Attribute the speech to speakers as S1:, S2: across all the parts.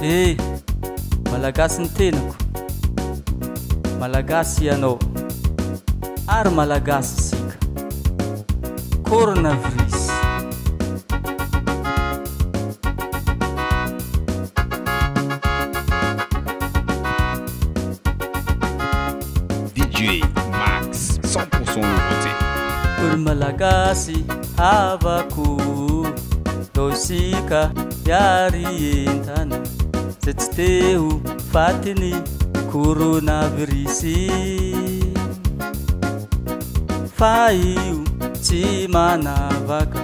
S1: Malagasy ny tenako, malagasy ianao ary malagasy isika. Coronavirus.
S2: DJ Max 100% nouveauté.
S1: Olo malagasy havako tosika yari entana zay tsy teo fatiny coronavirus. Fa io tsy manavaka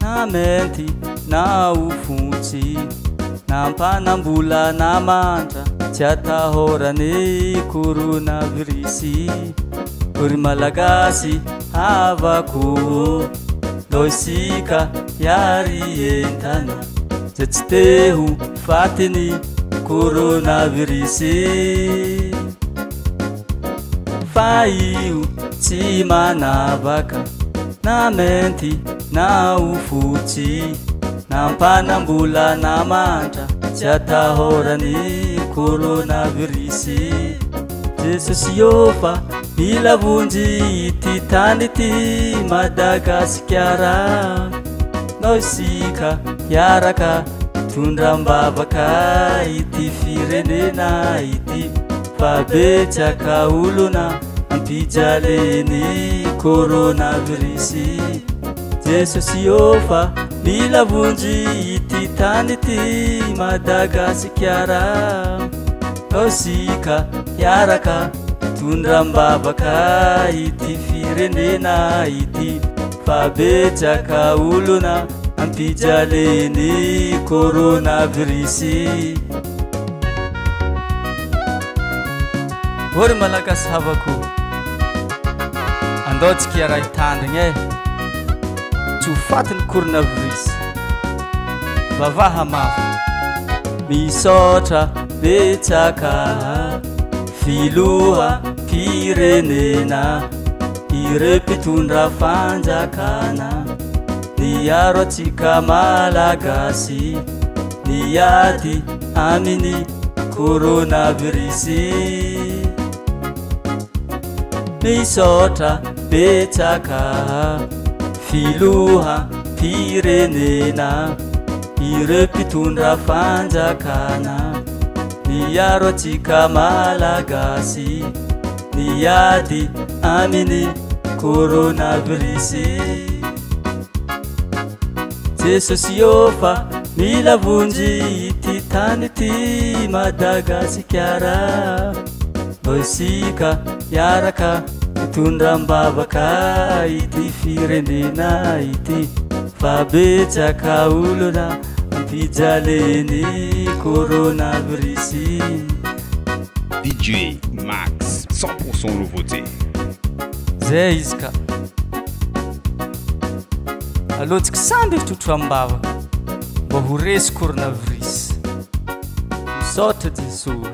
S1: na mety na ufontsy na mpanambola na mantra tsy atahorany coronavirus. Olo malagasy havako tosika yari entana zay tsy teo fatiny coronavirus. Fa io tsy manavaka na mety na ufotsy na mpanambola na mantra tsy atahorany coronavirus. Jesosy ofa mila vonjy ity tany ity Madagasikara, nao isika hiaraka tondram-bavaka ity firenena ity, fa betsaka olona ampijaleny coronavirus. Jesosy ofa mila vonjy ity tany ity Madagasikara, nao isika hiaraka tondram-bavaka ity firenena ity, fa betsaka olona ampijaleny coronavirus. Olo malagasy havako, andao tsika iara hitandrigny tsy ho fatiny coronavirus. Vavaha mafy misaotra betsaka filoha firenena, ireo mpitondra fanjakana, niaro atsika malagasy niady aminy coronavirus. Misaotra betsaka filoha firenena, ireo mpitondra fanjakana, niaro atsika malagasy niady aminy coronavirus. Jesosy ofa mila vonjy ity tany ity Madagasikara, nao isika hiaraka tondram-bavaka ity firenena ity, fa betsaka olona ampijaleny coronavirus.
S2: DJ Max 100% nouveauté.
S1: Zay izy ka alohantsika samby trotro ambavaka mba ho resy coronavirus. Misaotra Jesosy.